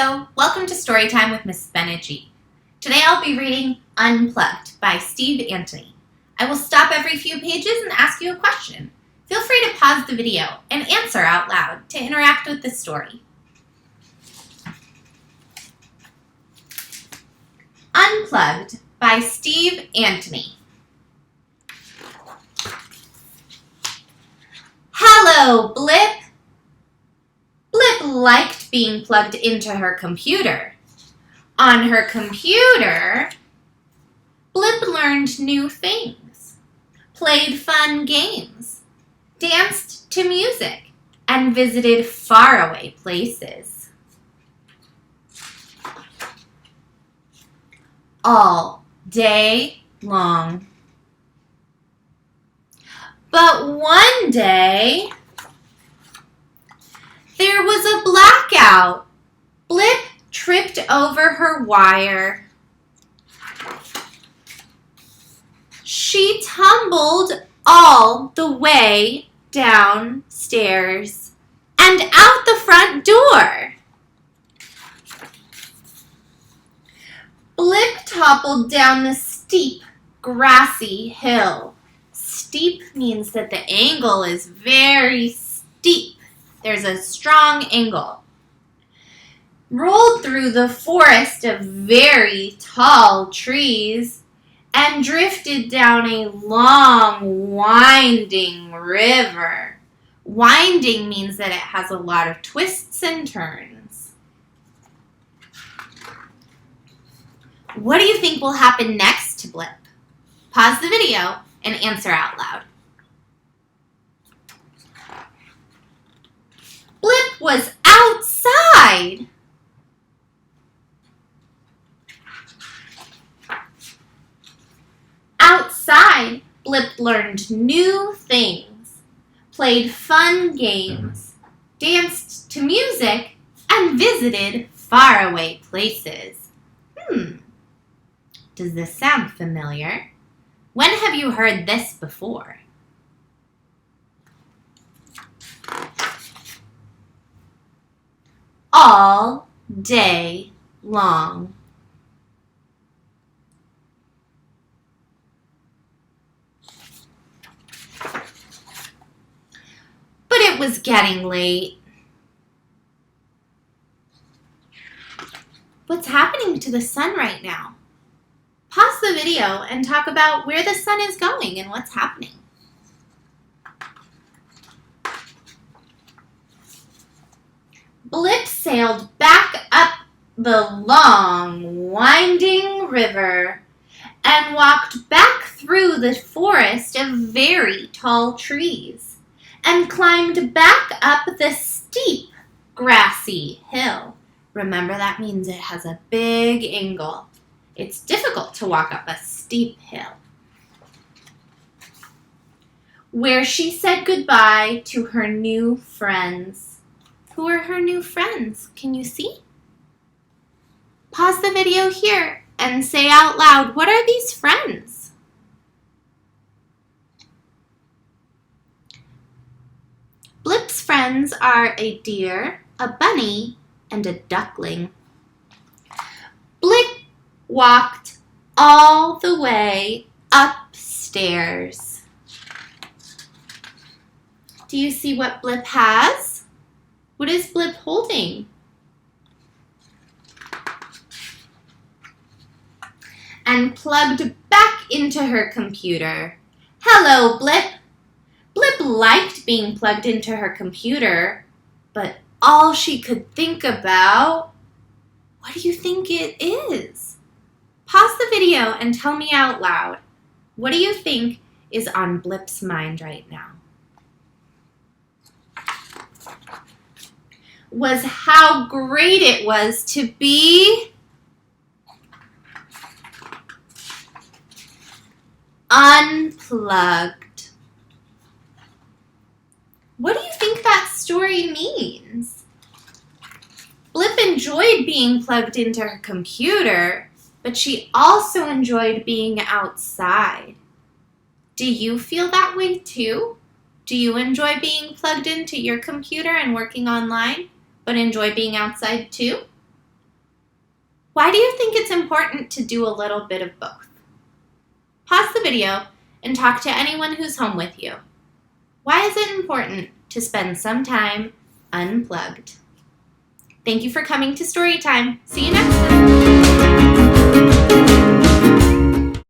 Hello, welcome to Storytime with Miss Bennett Gee. Today I'll be reading Unplugged by Steve Antony. I will stop every few pages and ask you a question. Feel free to pause the video and answer out loud to interact with the story. Unplugged by Steve Antony. Hello, Blip! Blip liked being plugged into her computer. On her computer, Blip learned new things, played fun games, danced to music, and visited faraway places. All day long. But one day, there was a blackout. Blip tripped over her wire. She tumbled all the way downstairs and out the front door. Blip toppled down the steep, grassy hill. Steep means that the angle is very steep. There's a strong angle. Rolled through the forest of very tall trees and drifted down a long, winding river. Winding means that it has a lot of twists and turns. What do you think will happen next to Blip? Pause the video and answer out loud. Blip was outside. Outside, Blip learned new things, played fun games, danced to music, and visited faraway places. Does this sound familiar? When have you heard this before? All day long. But it was getting late. What's happening to the sun right now? Pause the video and talk about where the sun is going and what's happening. Blip sailed back up the long, winding river and walked back through the forest of very tall trees and climbed back up the steep, grassy hill. Remember, that means it has a big angle. It's difficult to walk up a steep hill. Where she said goodbye to her new friends. Who are her new friends? Can you see? Pause the video here and say out loud, what are these friends? Blip's friends are a deer, a bunny, and a duckling. Blip walked all the way upstairs. Do you see what Blip has? What is Blip holding? And plugged back into her computer. Hello, Blip. Blip liked being plugged into her computer, but all she could think about, what do you think it is? Pause the video and tell me out loud, what do you think is on Blip's mind right now? Was how great it was to be unplugged. What do you think that story means? Blip enjoyed being plugged into her computer, but she also enjoyed being outside. Do you feel that way too? Do you enjoy being plugged into your computer and working online, but enjoy being outside too? Why do you think it's important to do a little bit of both? Pause the video and talk to anyone who's home with you. Why is it important to spend some time unplugged? Thank you for coming to Storytime. See you next time.